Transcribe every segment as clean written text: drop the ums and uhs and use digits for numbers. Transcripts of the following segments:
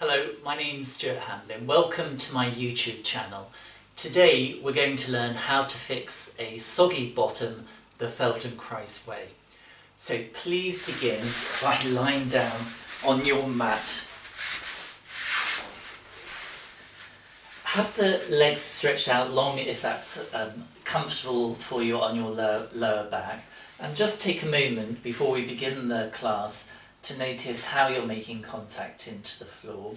Hello, my name's Stewart Hamblin. Welcome to my YouTube channel. Today we're going to learn how to fix a soggy bottom the Feldenkrais way. So please begin by lying down on your mat. Have the legs stretched out long if that's comfortable for you on your lower back. And just take a moment before we begin the class to notice how you're making contact into the floor.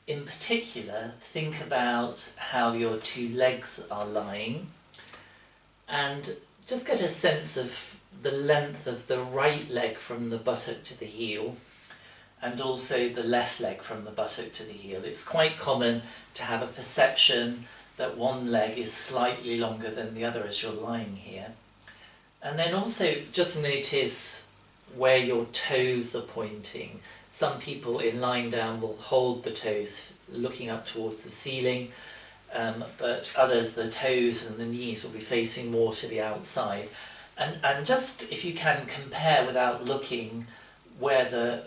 In particular, think about how your two legs are lying and just get a sense of the length of the right leg from the buttock to the heel and also the left leg from the buttock to the heel. It's quite common to have a perception that one leg is slightly longer than the other as you're lying here. And then also just notice where your toes are pointing. Some people in lying down will hold the toes looking up towards the ceiling, but others, the toes and the knees will be facing more to the outside. And just, if you can, compare without looking where the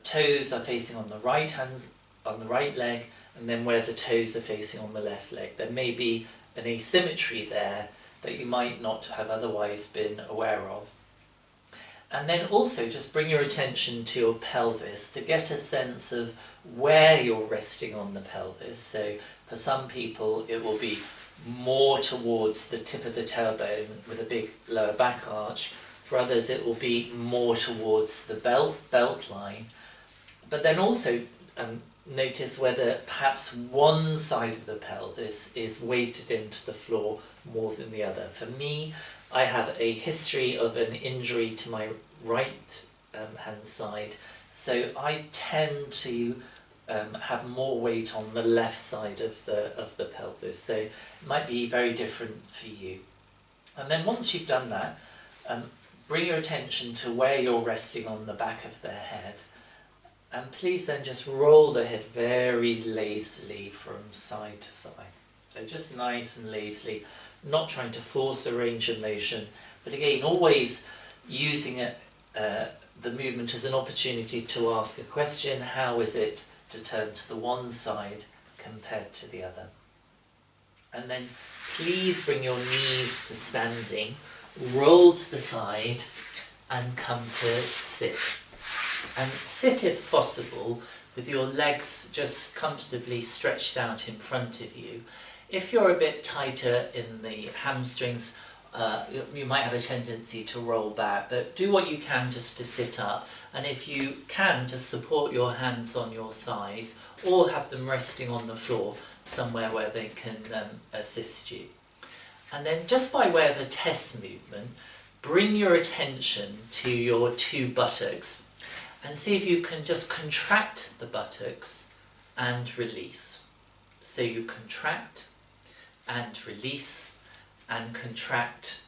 toes are facing on the right leg, and then where the toes are facing on the left leg. There may be an asymmetry there that you might not have otherwise been aware of. And then also just bring your attention to your pelvis to get a sense of where you're resting on the pelvis. So for some people it will be more towards the tip of the tailbone with a big lower back arch. For others it will be more towards the belt line. But then also notice whether perhaps one side of the pelvis is weighted into the floor more than the other. For me, I have a history of an injury to my right hand side, so I tend to have more weight on the left side of the pelvis, so it might be very different for you. And then once you've done that, bring your attention to where you're resting on the back of the head, and please then just roll the head very lazily from side to side. So just nice and lazily, not trying to force a range of motion, but again always using the movement as an opportunity to ask a question. How is it to turn to the one side compared to the other? And then please bring your knees to standing, roll to the side and come to sit. And sit if possible with your legs just comfortably stretched out in front of you. If you're a bit tighter in the hamstrings, you might have a tendency to roll back, but do what you can just to sit up, and if you can, just support your hands on your thighs or have them resting on the floor somewhere where they can assist you. And then just by way of a test movement, bring your attention to your two buttocks and see if you can just contract the buttocks and release. So you contract and release and contract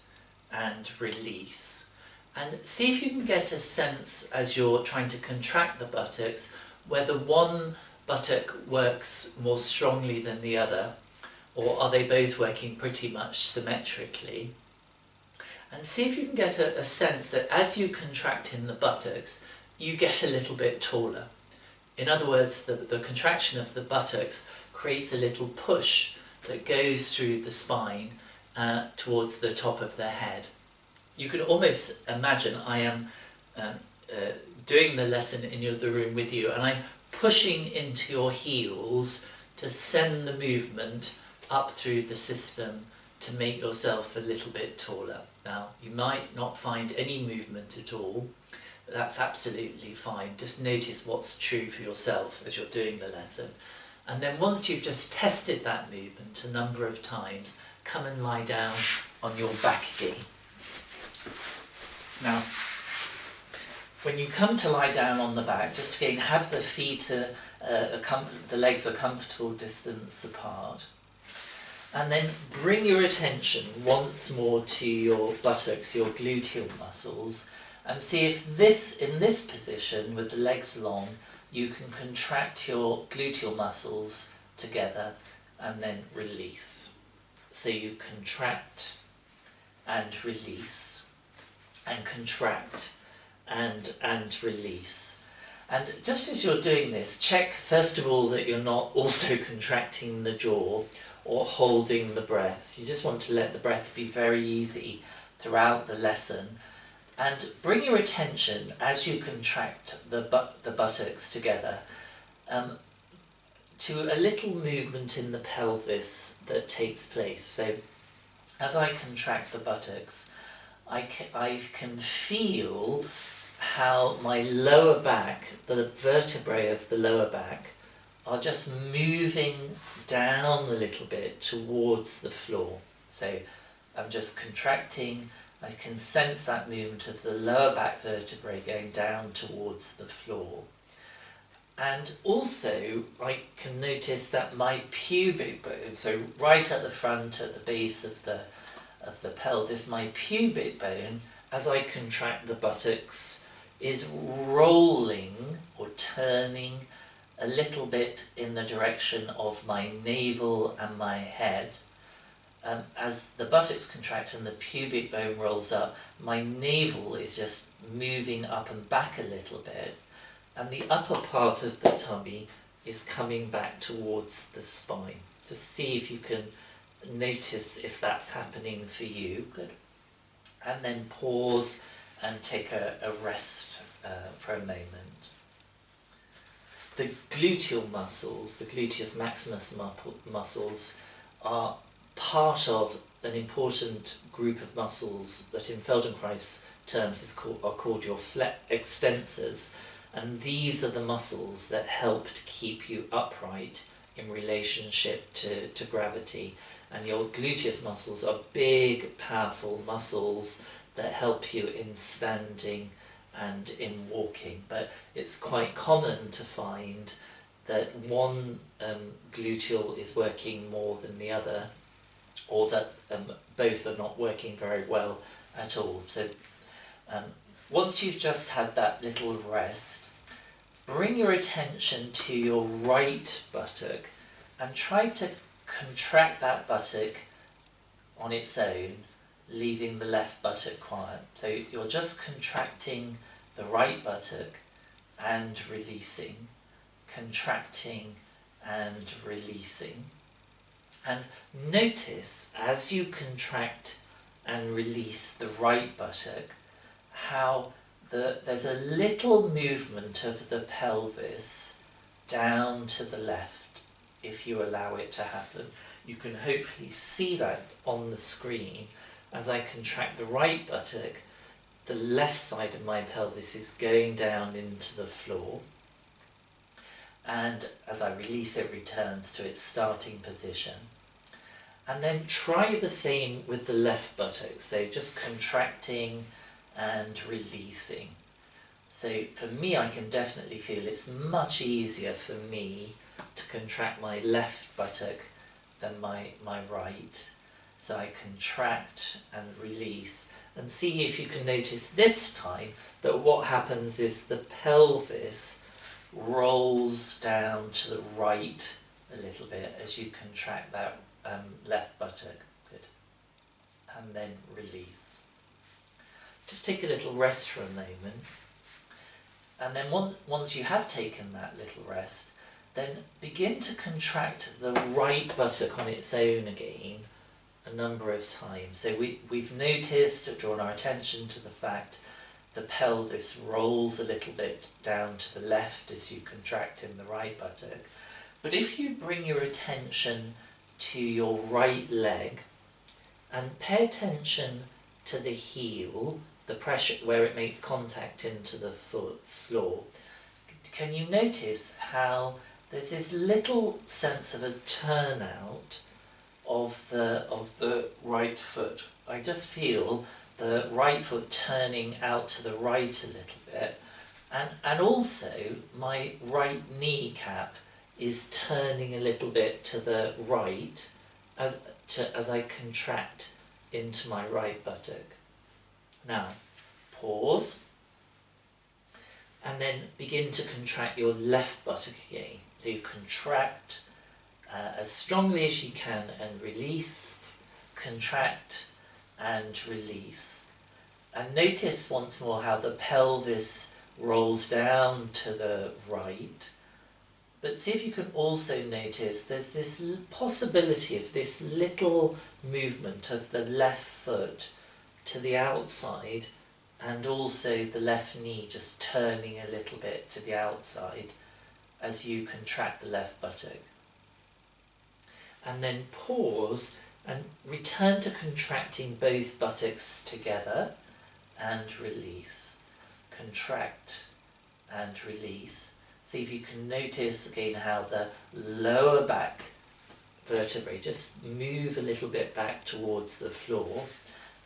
and release, and see if you can get a sense as you're trying to contract the buttocks whether one buttock works more strongly than the other, or are they both working pretty much symmetrically. And see if you can get a sense that as you contract in the buttocks you get a little bit taller. In other words, the contraction of the buttocks creates a little push that goes through the spine towards the top of the head. You can almost imagine I am doing the lesson in the room with you, and I'm pushing into your heels to send the movement up through the system to make yourself a little bit taller. Now, you might not find any movement at all. That's absolutely fine. Just notice what's true for yourself as you're doing the lesson. And then once you've just tested that movement a number of times, come and lie down on your back again. Now, when you come to lie down on the back, just again have the feet, the legs a comfortable distance apart. And then bring your attention once more to your buttocks, your gluteal muscles, and see if in this position with the legs long, you can contract your gluteal muscles together and then release. So you contract and release and contract and release. And just as you're doing this, check first of all that you're not also contracting the jaw or holding the breath. You just want to let the breath be very easy throughout the lesson, and bring your attention as you contract the buttocks together to a little movement in the pelvis that takes place. So as I contract the buttocks, I can feel how my lower back, the vertebrae of the lower back, are just moving down a little bit towards the floor. So I'm just contracting. I can sense that movement of the lower back vertebrae going down towards the floor. And also I can notice that my pubic bone, so right at the front, at the base of the pelvis, my pubic bone, as I contract the buttocks, is rolling or turning a little bit in the direction of my navel and my head. As the buttocks contract and the pubic bone rolls up, my navel is just moving up and back a little bit, and the upper part of the tummy is coming back towards the spine. Just see if you can notice if that's happening for you. Good. And then pause and take a rest for a moment. The gluteal muscles, the gluteus maximus muscles, are part of an important group of muscles that in Feldenkrais terms are called your extensors, and these are the muscles that help to keep you upright in relationship to gravity. And your gluteus muscles are big, powerful muscles that help you in standing and in walking. But it's quite common to find that one gluteal is working more than the other, or that both are not working very well at all. So once you've just had that little rest, bring your attention to your right buttock and try to contract that buttock on its own, leaving the left buttock quiet. So you're just contracting the right buttock and releasing, contracting and releasing. And notice as you contract and release the right buttock how there's a little movement of the pelvis down to the left if you allow it to happen. You can hopefully see that on the screen. As I contract the right buttock, the left side of my pelvis is going down into the floor, and as I release it returns to its starting position. And then try the same with the left buttock, so just contracting and releasing. So for me, I can definitely feel it's much easier for me to contract my left buttock than my right. So I contract and release, and see if you can notice this time that what happens is the pelvis rolls down to the right a little bit as you contract that left buttock. Good. And then release. Just take a little rest for a moment, and then once you have taken that little rest, then begin to contract the right buttock on its own again a number of times. So we've noticed, drawn our attention to the fact the pelvis rolls a little bit down to the left as you contract in the right buttock. But if you bring your attention to your right leg and pay attention to the heel, the pressure where it makes contact into the floor, can you notice how there's this little sense of a turnout of the right foot? I just feel the right foot turning out to the right a little bit, and also my right kneecap is turning a little bit to the right as I contract into my right buttock. Now pause and then begin to contract your left buttock again. So you contract as strongly as you can and release, contract and release. And notice once more how the pelvis rolls down to the right. But see if you can also notice there's this possibility of this little movement of the left foot to the outside, and also the left knee just turning a little bit to the outside as you contract the left buttock. And then pause and return to contracting both buttocks together and release. Contract and release. See if you can notice again how the lower back vertebrae just move a little bit back towards the floor,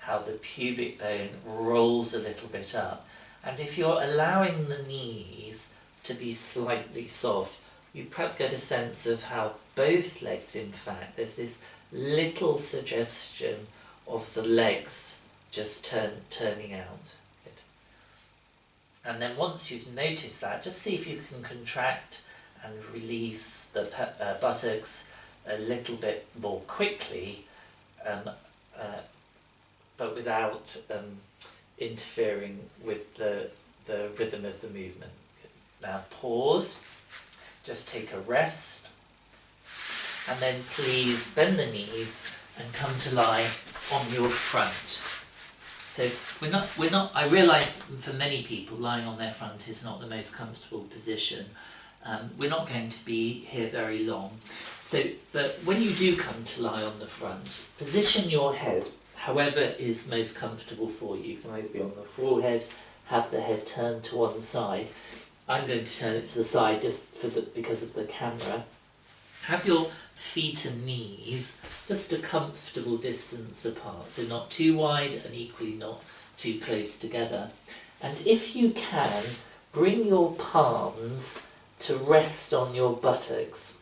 how the pubic bone rolls a little bit up. And if you're allowing the knees to be slightly soft, you perhaps get a sense of how both legs, in fact, there's this little suggestion of the legs just turning out. Good. And then once you've noticed that, just see if you can contract and release the buttocks a little bit more quickly, but without interfering with the rhythm of the movement. Now pause, just take a rest, and then please bend the knees and come to lie on your front. So we're not. I realise for many people lying on their front is not the most comfortable position. We're not going to be here very long. So, but when you do come to lie on the front, position your head however is most comfortable for you. You can either be on the forehead, have the head turned to one side. I'm going to turn it to the side just because of the camera. Have your feet and knees just a comfortable distance apart, so not too wide and equally not too close together. And if you can, bring your palms to rest on your buttocks.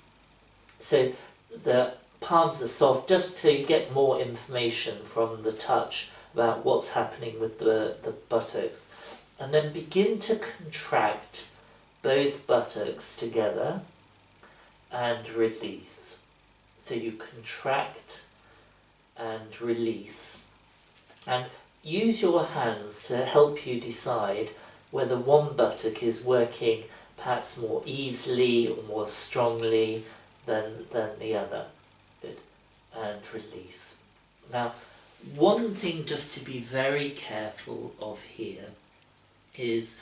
So the palms are soft, just so you get more information from the touch about what's happening with the buttocks. And then begin to contract both buttocks together and release. So you contract and release. And use your hands to help you decide whether one buttock is working perhaps more easily or more strongly than the other. Good. And release. Now, one thing just to be very careful of here is,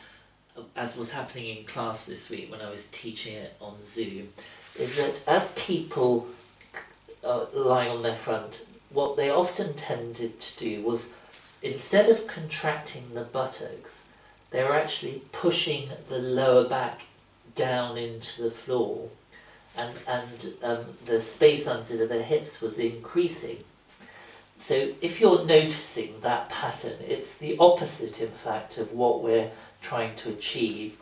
as was happening in class this week when I was teaching it on Zoom, is that as people lying on their front, what they often tended to do was, instead of contracting the buttocks, they were actually pushing the lower back down into the floor, and the space under the hips was increasing. So if you're noticing that pattern, it's the opposite, in fact, of what we're trying to achieve.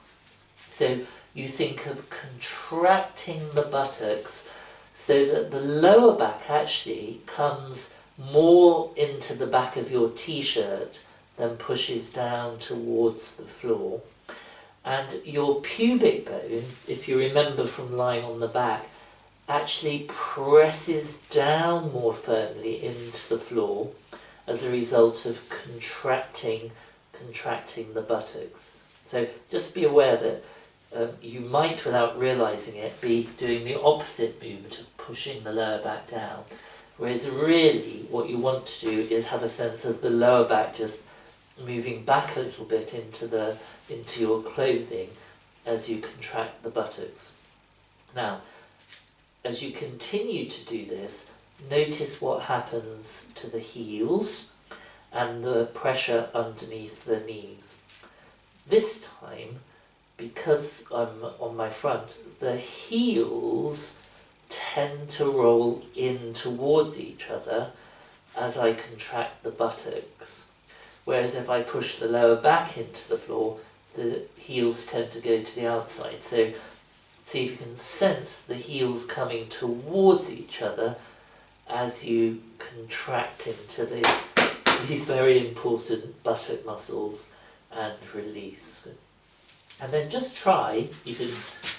So you think of contracting the buttocks so that the lower back actually comes more into the back of your t-shirt than pushes down towards the floor. And your pubic bone, if you remember from lying on the back, actually presses down more firmly into the floor as a result of contracting the buttocks. So just be aware that you might, without realising it, be doing the opposite movement of pushing the lower back down. Whereas really what you want to do is have a sense of the lower back just moving back a little bit into your clothing as you contract the buttocks. Now, as you continue to do this, notice what happens to the heels and the pressure underneath the knees. This time, because I'm on my front, the heels tend to roll in towards each other as I contract the buttocks. Whereas if I push the lower back into the floor, the heels tend to go to the outside. So see if you can sense the heels coming towards each other as you contract into these very important buttock muscles and release. And then just try, you can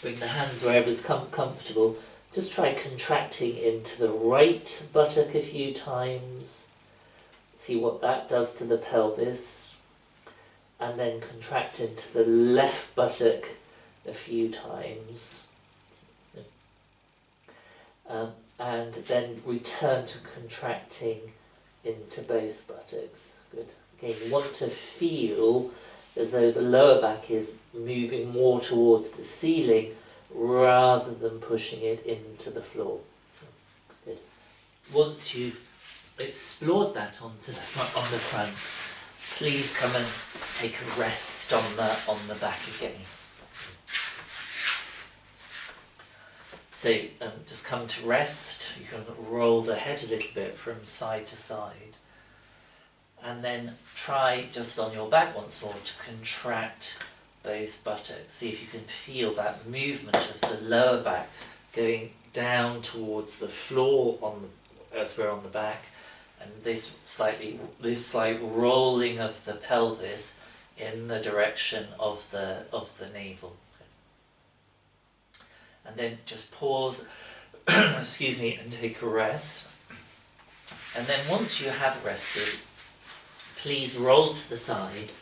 bring the hands wherever's comfortable, just try contracting into the right buttock a few times. See what that does to the pelvis. and then contract into the left buttock a few times. And then return to contracting into both buttocks. Good. Again, you want to feel as though the lower back is moving more towards the ceiling rather than pushing it into the floor. Good. Once you've explored that on the front, please come and take a rest on the back again. So just come to rest. You can roll the head a little bit from side to side. And then try just on your back once more to contract both buttocks. See if you can feel that movement of the lower back going down towards the floor as we're on the back, and this slight rolling of the pelvis in the direction of the navel. And then just pause, excuse me, and take a rest. And then once you have rested, please roll to the side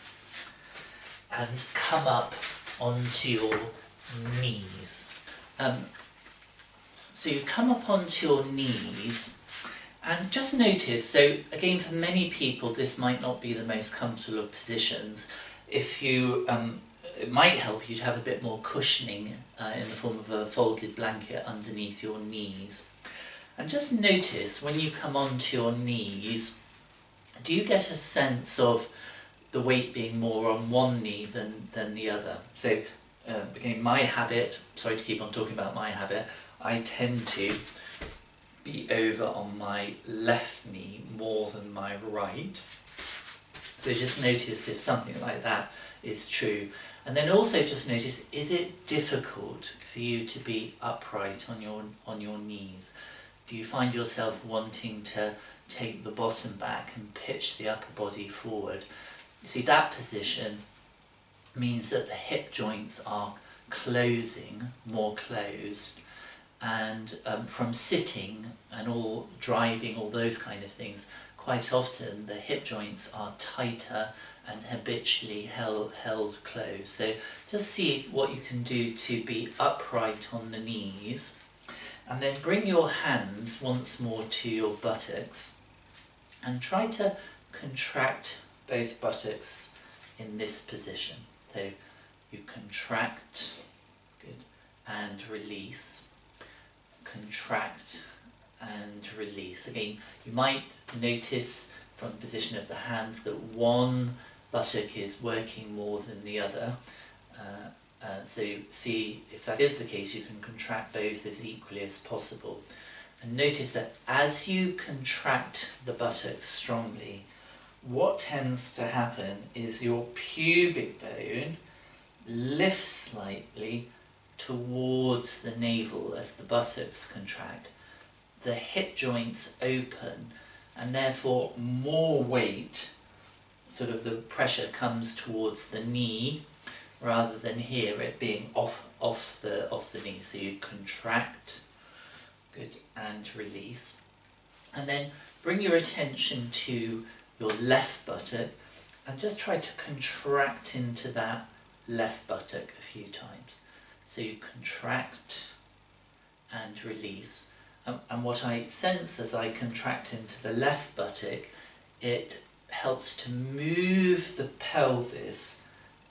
and come up onto your knees. So you come up onto your knees and just notice, so again for many people this might not be the most comfortable of positions. If you it might help you to have a bit more cushioning in the form of a folded blanket underneath your knees. And just notice when you come onto your knees, do you get a sense of the weight being more on one knee than the other? So again, my habit, sorry to keep on talking about my habit, I tend to be over on my left knee more than my right. So just notice if something like that is true. And then also just notice, is it difficult for you to be upright on your knees? Do you find yourself wanting to take the bottom back and pitch the upper body forward? You see, that position means that the hip joints are closing, more closed, and from sitting and all driving, all those kind of things, quite often the hip joints are tighter and habitually held closed. So just see what you can do to be upright on the knees, and then bring your hands once more to your buttocks and try to contract both buttocks in this position. So you contract, good, and release, contract and release. Again, you might notice from the position of the hands that one buttock is working more than the other. So see if that is the case, you can contract both as equally as possible. And notice that as you contract the buttocks strongly, what tends to happen is your pubic bone lifts slightly towards the navel as the buttocks contract. The hip joints open, and therefore more weight, sort of the pressure comes towards the knee rather than here it being off the knee. So you contract, good, and release, and then bring your attention to your left buttock and just try to contract into that left buttock a few times. So you contract and release. And what I sense as I contract into the left buttock, it helps to move the pelvis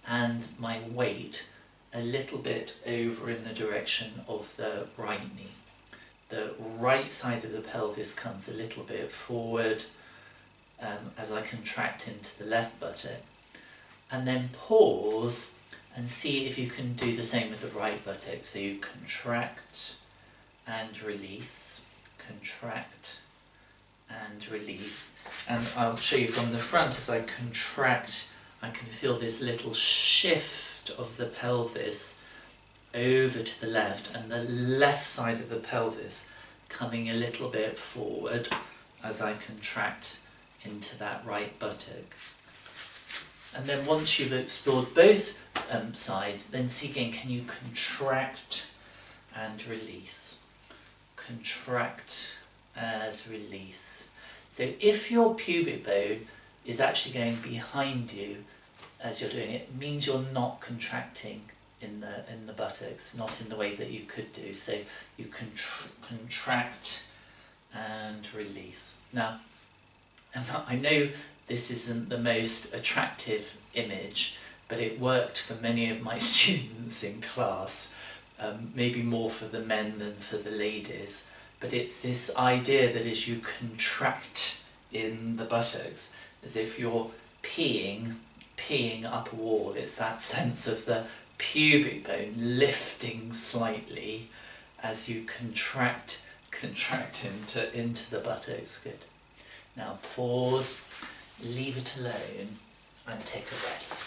and my weight a little bit over in the direction of the right knee. The right side of the pelvis comes a little bit forward as I contract into the left buttock. And then pause and see if you can do the same with the right buttock. So you contract and release, contract and release. And I'll show you from the front, as I contract, I can feel this little shift of the pelvis over to the left, and the left side of the pelvis coming a little bit forward as I contract into that right buttock. And then once you've explored both sides, then see again, can you contract and release? Contract as release. So if your pubic bone is actually going behind you, as you're doing it, it means you're not contracting in the buttocks, not in the way that you could do. So you contract and release. Now, I know this isn't the most attractive image, but it worked for many of my students in class, maybe more for the men than for the ladies. But it's this idea that as you contract in the buttocks, as if you're peeing up a wall, it's that sense of the pubic bone lifting slightly as you contract into the buttocks. Good. Now pause, leave it alone, and take a rest.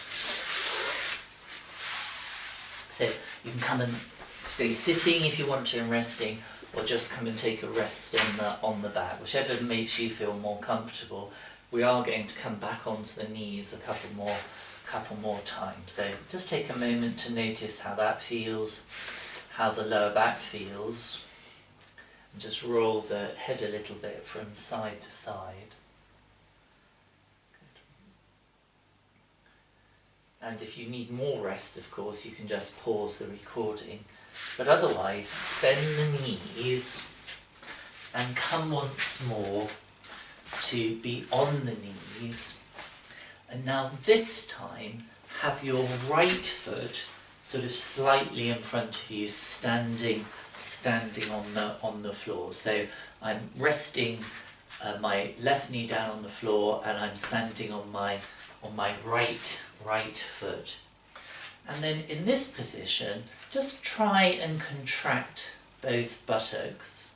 So you can come and stay sitting if you want to and resting, or just come and take a rest on the back, whichever makes you feel more comfortable. We are going to come back onto the knees a couple more times. So just take a moment to notice how that feels, how the lower back feels, and just roll the head a little bit from side to side. Good. And if you need more rest, of course, you can just pause the recording. But otherwise, bend the knees and come once more to be on the knees. And now this time, have your right foot sort of slightly in front of you, standing on the floor. So I'm resting my left knee down on the floor, and I'm standing on my right foot. And then in this position, just try and contract both buttocks.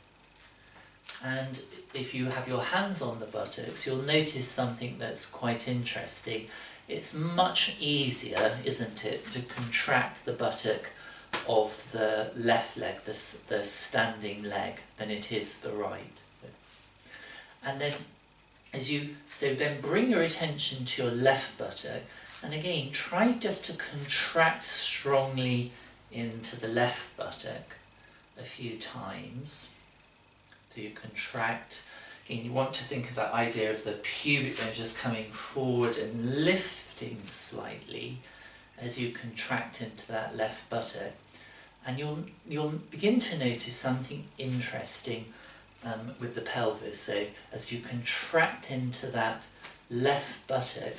And if you have your hands on the buttocks, you'll notice something that's quite interesting. It's much easier, isn't it, to contract the buttock of the left leg, the standing leg, than it is the right. And then then bring your attention to your left buttock, and again try just to contract strongly into the left buttock a few times. So you contract. Again, you want to think of that idea of the pubic bone just coming forward and lifting slightly as you contract into that left buttock. And you'll begin to notice something interesting with the pelvis. So as you contract into that left buttock,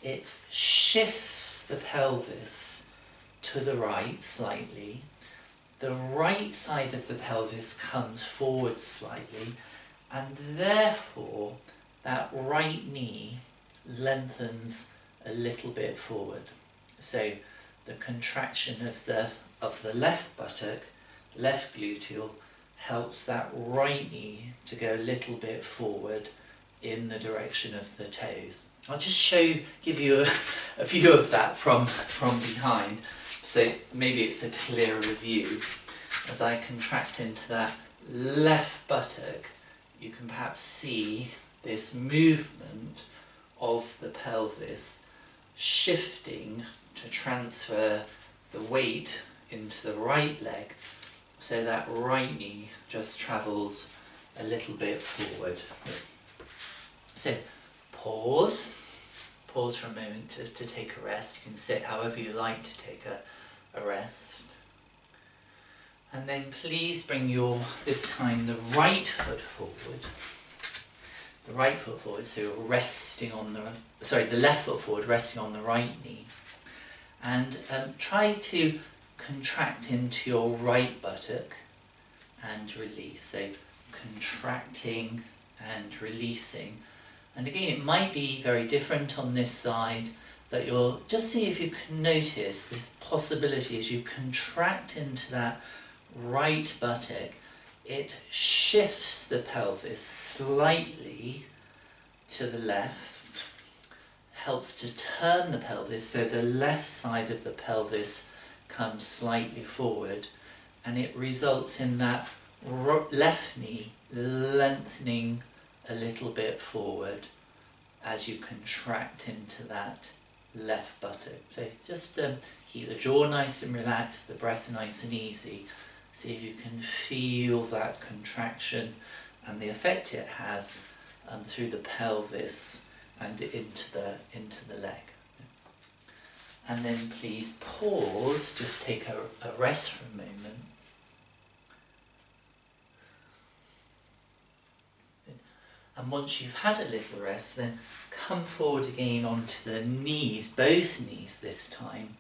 it shifts the pelvis to the right slightly. The right side of the pelvis comes forward slightly, and therefore that right knee lengthens a little bit forward. So the contraction of the left buttock, left gluteal, helps that right knee to go a little bit forward in the direction of the toes. I'll just give you a view of that from behind, so maybe it's a clearer view. As I contract into that left buttock, you can perhaps see this movement of the pelvis shifting to transfer the weight into the right leg, so that right knee just travels a little bit forward. So pause for a moment just to take a rest. You can sit however you like to take a rest. And then please bring this time the right foot forward. The right foot forward, so you're resting on the left foot forward, resting on the right knee. And try to contract into your right buttock and release. So contracting and releasing. And again, it might be very different on this side, but you'll just see if you can notice this possibility as you contract into that right buttock, it shifts the pelvis slightly to the left, helps to turn the pelvis so the left side of the pelvis comes slightly forward, and it results in that left knee lengthening a little bit forward as you contract into that left buttock. So just keep the jaw nice and relaxed, the breath nice and easy. See if you can feel that contraction and the effect it has through the pelvis and into the leg. and then please pause, just take a rest for a moment. And once you've had a little rest, then come forward again onto the knees, both knees this time,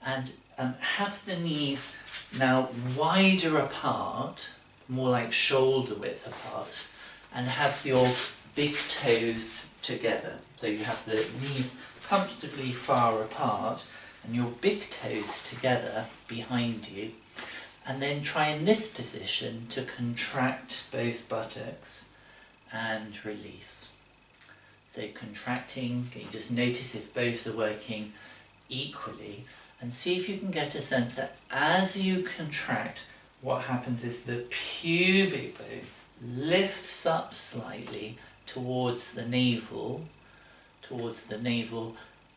and have the knees now wider apart, more like shoulder width apart, and have your big toes together. So you have the knees comfortably far apart and your big toes together behind you, and then try in this position to contract both buttocks and release. So contracting, you just notice if both are working equally, and see if you can get a sense that as you contract, what happens is the pubic bone lifts up slightly towards the navel,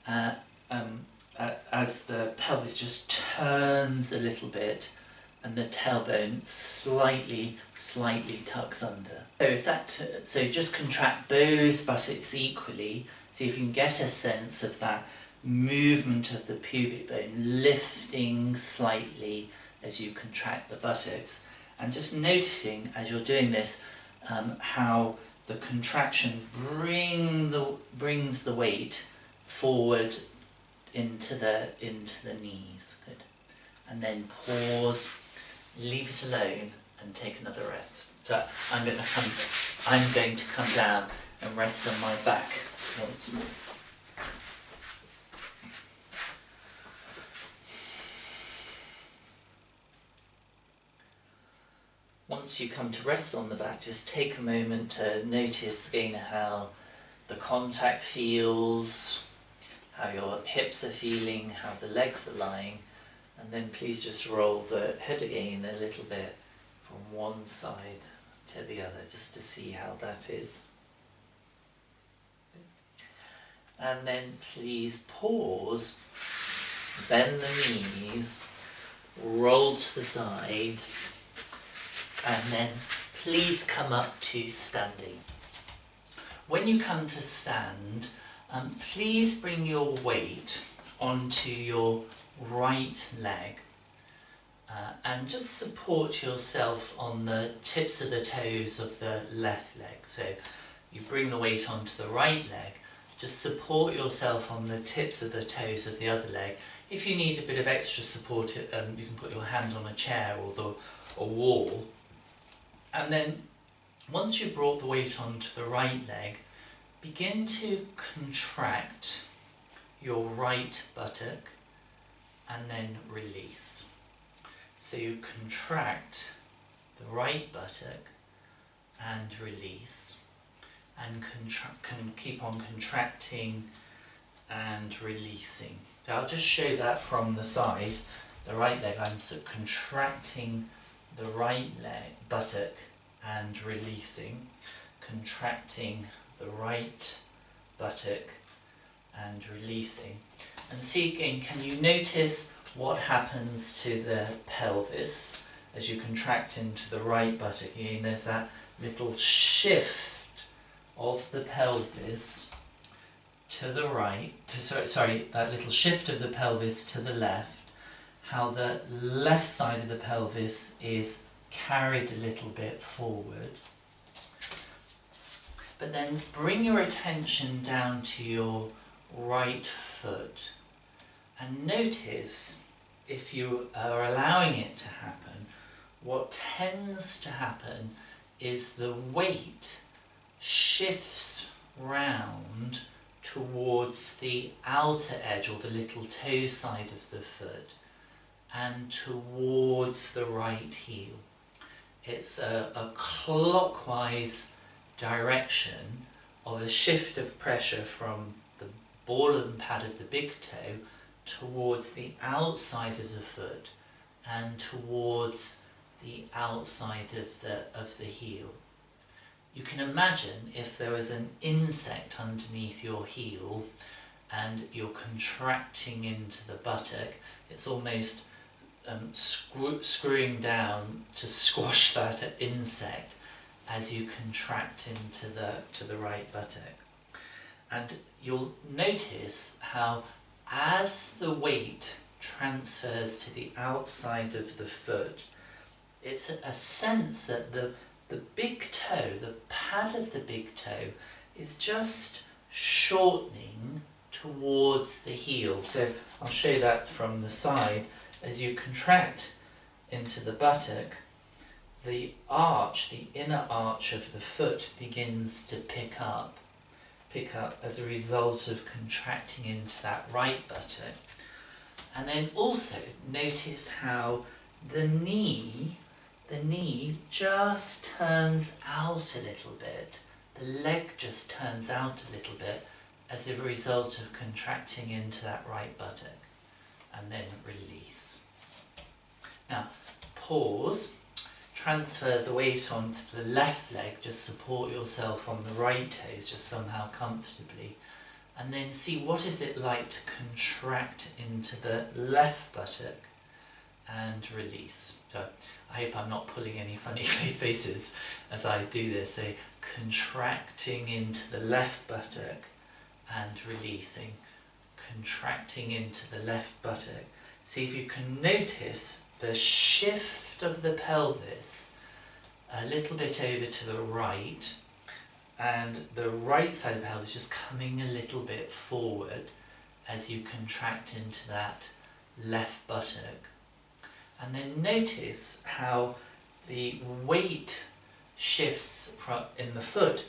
as the pelvis just turns a little bit and the tailbone slightly tucks under. So just contract both buttocks equally, see if you can get a sense of that movement of the pubic bone lifting slightly as you contract the buttocks, and just noticing as you're doing this how the contraction brings the weight forward into the knees. Good. And then pause, leave it alone, and take another rest. So I'm going to come down and rest on my back once more. Once you come to rest on the back, just take a moment to notice again how the contact feels, how your hips are feeling, how the legs are lying, and then please just roll the head again a little bit from one side to the other, just to see how that is. And then please pause, bend the knees, roll to the side, and then please come up to standing. When you come to stand, please bring your weight onto your right leg and just support yourself on the tips of the toes of the left leg. So you bring the weight onto the right leg, just support yourself on the tips of the toes of the other leg. If you need a bit of extra support, you can put your hand on a chair or a wall. And then once you've brought the weight onto the right leg, begin to contract your right buttock and then release. So you contract the right buttock and release, and keep on contracting and releasing. So I'll just show that from the side. The right leg, I'm sort of contracting the right leg buttock and releasing, contracting the right buttock and releasing. And see again, can you notice what happens to the pelvis as you contract into the right buttock? Again, there's that little shift of the pelvis to the right, that little shift of the pelvis to the left, how the left side of the pelvis is carried a little bit forward. But then bring your attention down to your right foot and notice, if you are allowing it to happen, what tends to happen is the weight shifts round towards the outer edge or the little toe side of the foot and towards the right heel. It's a clockwise direction of a shift of pressure from the ball and pad of the big toe towards the outside of the foot and towards the outside of the heel. You can imagine if there was an insect underneath your heel and you're contracting into the buttock, it's almost screwing down to squash that insect as you contract into the right buttock. And you'll notice how as the weight transfers to the outside of the foot, it's a sense that the big toe, the pad of the big toe, is just shortening towards the heel. So I'll show that from the side. As you contract into the buttock, the arch, the inner arch of the foot begins to pick up as a result of contracting into that right buttock. And then also notice how the knee just turns out a little bit. The leg just turns out a little bit as a result of contracting into that right buttock. And then release. Now, pause. Transfer the weight onto the left leg, just support yourself on the right toes, just somehow comfortably. And then see what is it like to contract into the left buttock and release. So I hope I'm not pulling any funny faces as I do this. So contracting into the left buttock and releasing. Contracting into the left buttock. See if you can notice the shift of the pelvis a little bit over to the right, and the right side of the pelvis just coming a little bit forward as you contract into that left buttock. And then notice how the weight shifts in the foot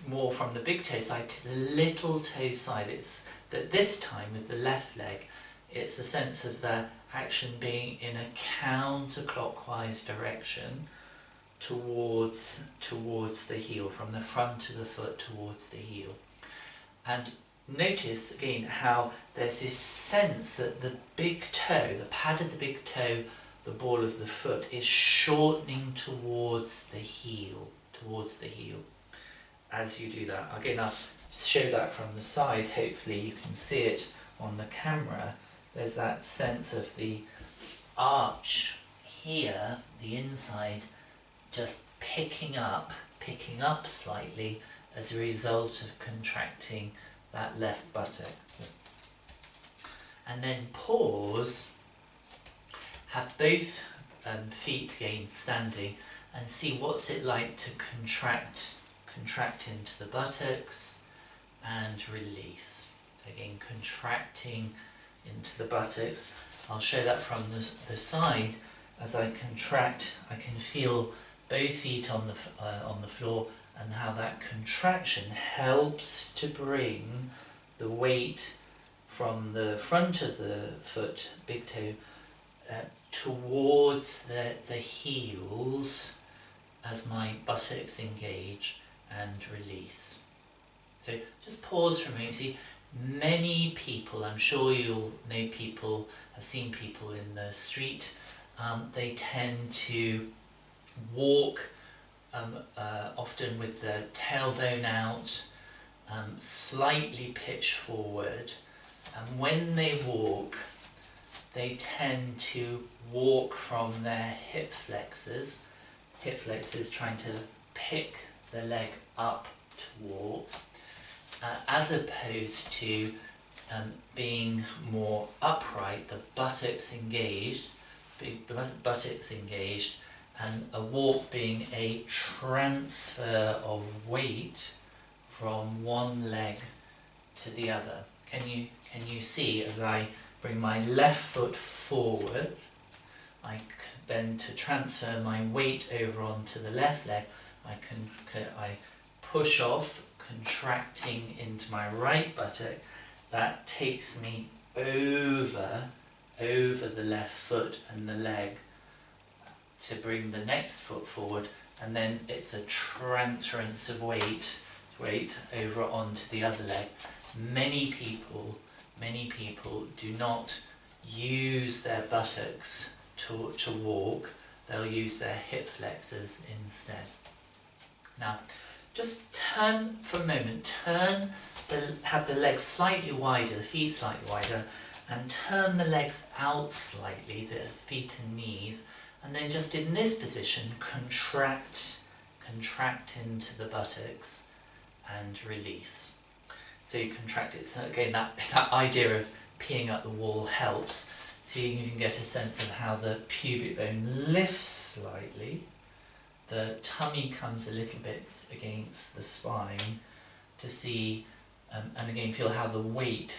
more from the big toe side to the little toe side. It's that this time with the left leg, it's a sense of the action being in a counterclockwise direction towards the heel, from the front of the foot towards the heel. And notice again how there's this sense that the big toe, the pad of the big toe, the ball of the foot is shortening towards the heel, as you do that. Again, I'll show that from the side, hopefully you can see it on the camera. There's that sense of the arch here, the inside, just picking up slightly as a result of contracting that left buttock. And then pause, have both feet again standing, and see what's it like to contract into the buttocks and release. Again, contracting into the buttocks. I'll show that from the side. As I contract, I can feel both feet on the floor, and how that contraction helps to bring the weight from the front of the foot, big toe, towards the heels as my buttocks engage and release. So just pause for a moment. See, many people, I'm sure you'll know people, have seen people in the street, they tend to walk often with the tailbone out, slightly pitched forward, and when they walk, they tend to walk from their hip flexors trying to pick the leg up to walk, as opposed to being more upright, the buttocks engaged, and a walk being a transfer of weight from one leg to the other. Can you see, as I bring my left foot forward, then to transfer my weight over onto the left leg, I push off, contracting into my right buttock. That takes me over the left foot and the leg to bring the next foot forward, and then it's a transference of weight over onto the other leg. Many people do not use their buttocks to walk, they'll use their hip flexors instead. Now, just turn for a moment, have the legs slightly wider, the feet slightly wider, and turn the legs out slightly, the feet and knees, and then just in this position, contract into the buttocks and release. So you contract it, so again that idea of peeing up the wall helps. So you can get a sense of how the pubic bone lifts slightly. The tummy comes a little bit against the spine to see, and again feel how the weight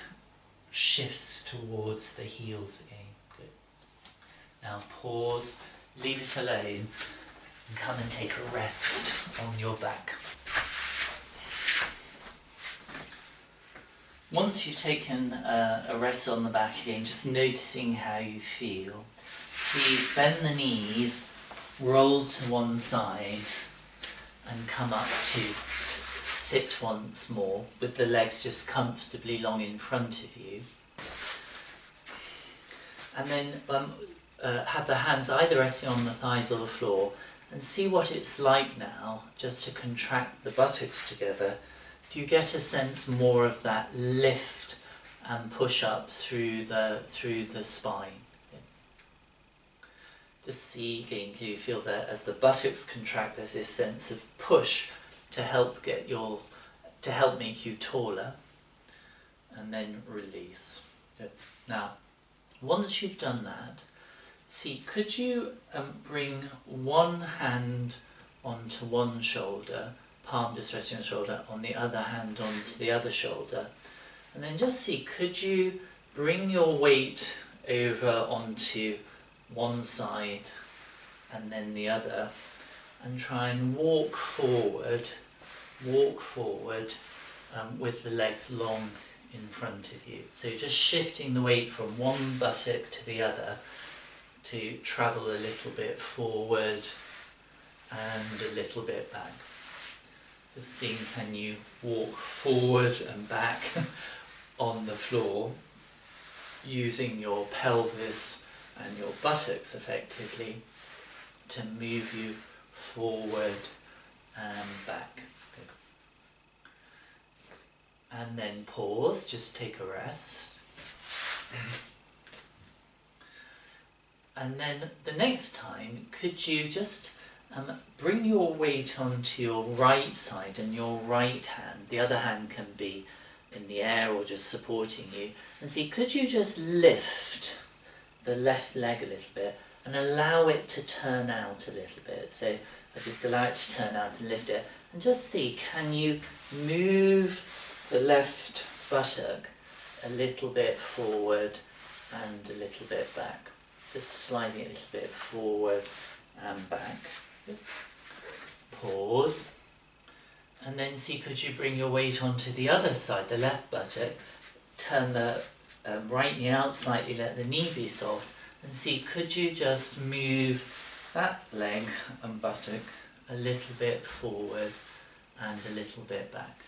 shifts towards the heels again. Good. Now pause, leave it alone, and come and take a rest on your back. Once you've taken a rest on the back again, just noticing how you feel, please bend the knees, roll to one side and come up to sit once more with the legs just comfortably long in front of you. And then have the hands either resting on the thighs or the floor, and see what it's like now just to contract the buttocks together. Do you get a sense more of that lift and push up through the spine? Just see again, do you feel that as the buttocks contract there's this sense of push to help make you taller, and then release. Good. Now, once you've done that, see, could you bring one hand onto one shoulder, palm just resting on the shoulder, on the other hand onto the other shoulder, and then just see, could you bring your weight over onto one side and then the other, and try and walk forward with the legs long in front of you. So just shifting the weight from one buttock to the other to travel a little bit forward and a little bit back. Just seeing, can you walk forward and back on the floor using your pelvis and your buttocks effectively to move you forward and back. Good. And then pause, just take a rest. And then the next time, could you just bring your weight onto your right side and your right hand. The other hand can be in the air or just supporting you. And see, could you just lift the left leg a little bit and allow it to turn out a little bit. So I just allow it to turn out and lift it, and just see, can you move the left buttock a little bit forward and a little bit back. Just sliding it a little bit forward and back. Good. Pause. And then see, could you bring your weight onto the other side, the left buttock, turn the right knee out slightly, let the knee be soft, and see, could you just move that leg and buttock a little bit forward and a little bit back.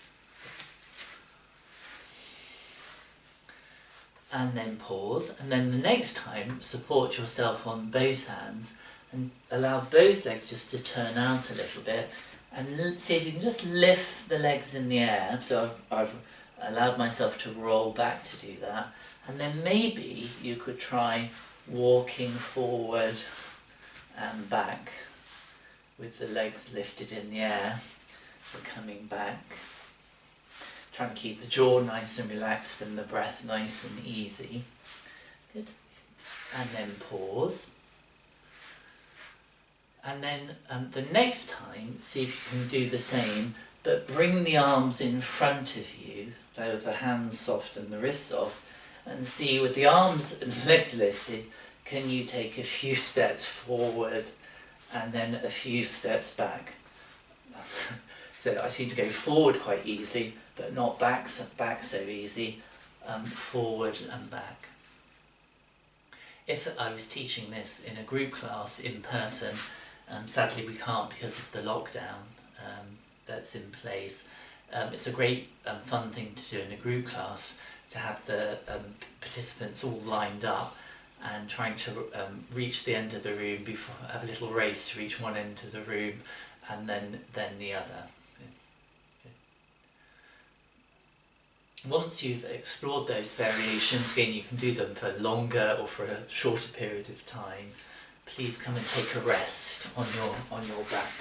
And then pause, and then the next time support yourself on both hands and allow both legs just to turn out a little bit, and see if you can just lift the legs in the air. So I've allowed myself to roll back to do that, and then maybe you could try walking forward and back with the legs lifted in the air, but coming back. Trying to keep the jaw nice and relaxed and the breath nice and easy. Good. And then pause. And then the next time, see if you can do the same, but bring the arms in front of you, with the hands soft and the wrists soft, and see, with the arms and legs lifted, can you take a few steps forward and then a few steps back. So I seem to go forward quite easily, but not back so easy, forward and back. If I was teaching this in a group class in person, sadly we can't because of the lockdown that's in place. It's a great fun thing to do in a group class, to have the participants all lined up and trying to reach the end of the room, before have a little race to reach one end of the room and then the other. Once you've explored those variations, again you can do them for longer or for a shorter period of time. Please come and take a rest on your back.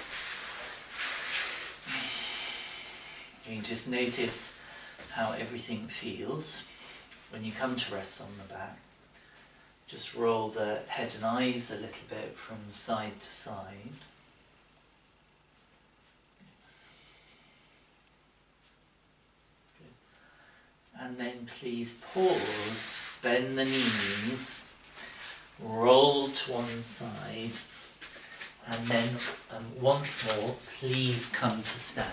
And just notice how everything feels. when you come to rest on the back, just roll the head and eyes a little bit from side to side. Good. And then please pause, bend the knees, roll to one side, and then once more, please come to stand.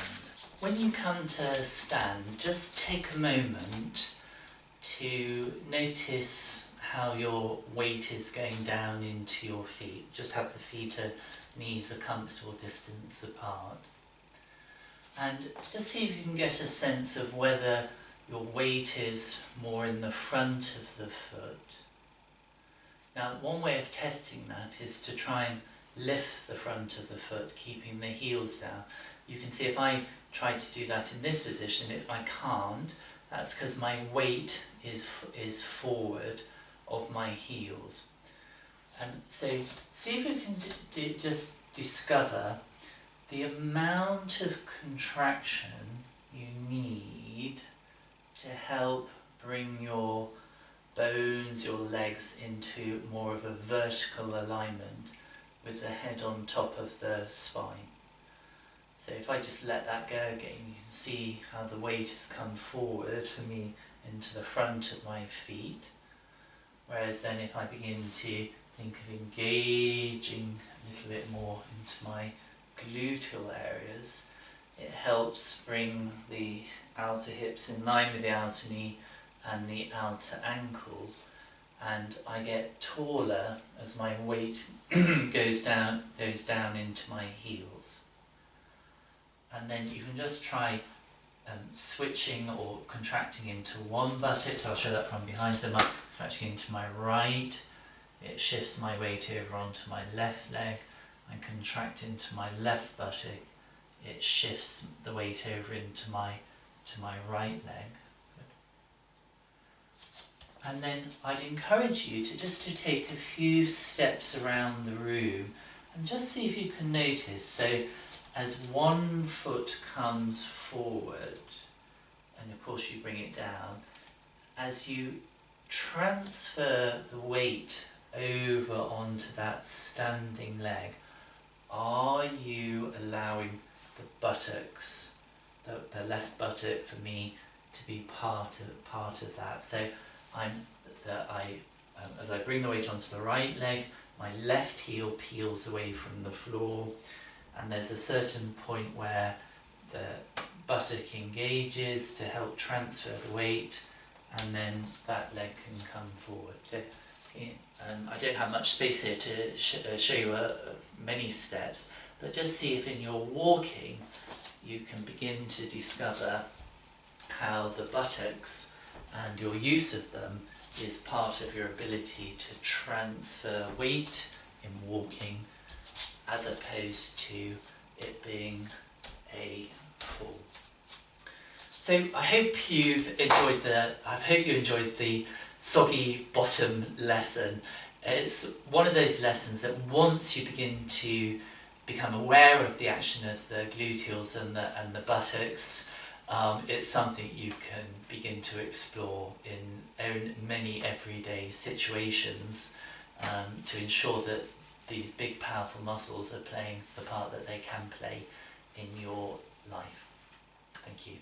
When you come to stand, just take a moment to notice how your weight is going down into your feet. Just have the feet and knees a comfortable distance apart. And just see if you can get a sense of whether your weight is more in the front of the foot. Now, one way of testing that is to try and lift the front of the foot, keeping the heels down. You can see if I try to do that in this position, if I can't, that's because my weight is forward of my heels. And so see if you can just discover the amount of contraction you need to help bring your bones, your legs into more of a vertical alignment with the head on top of the spine. So if I just let that go again, you can see how the weight has come forward for me into the front of my feet. Whereas then if I begin to think of engaging a little bit more into my gluteal areas, it helps bring the outer hips in line with the outer knee and the outer ankle, and I get taller as my weight goes down into my heels. And then you can just try switching or contracting into one buttock. So I'll show that from behind. So my contracting into my right, it shifts my weight over onto my left leg. I contract into my left buttock, it shifts the weight over into my right leg. And then I'd encourage you to take a few steps around the room and just see if you can notice. So as one foot comes forward, and of course you bring it down, as you transfer the weight over onto that standing leg, are you allowing the buttocks, the left buttock for me, to be part of that? So as I bring the weight onto the right leg, my left heel peels away from the floor, and there's a certain point where the buttock engages to help transfer the weight, and then that leg can come forward. So, I don't have much space here to show you many steps, but just see if in your walking you can begin to discover how the buttocks and your use of them is part of your ability to transfer weight in walking, as opposed to it being a pull. So I hope you enjoyed the soggy bottom lesson. It's one of those lessons that once you begin to become aware of the action of the gluteals and the buttocks, it's something you can begin to explore in many everyday situations to ensure that these big powerful muscles are playing the part that they can play in your life. Thank you.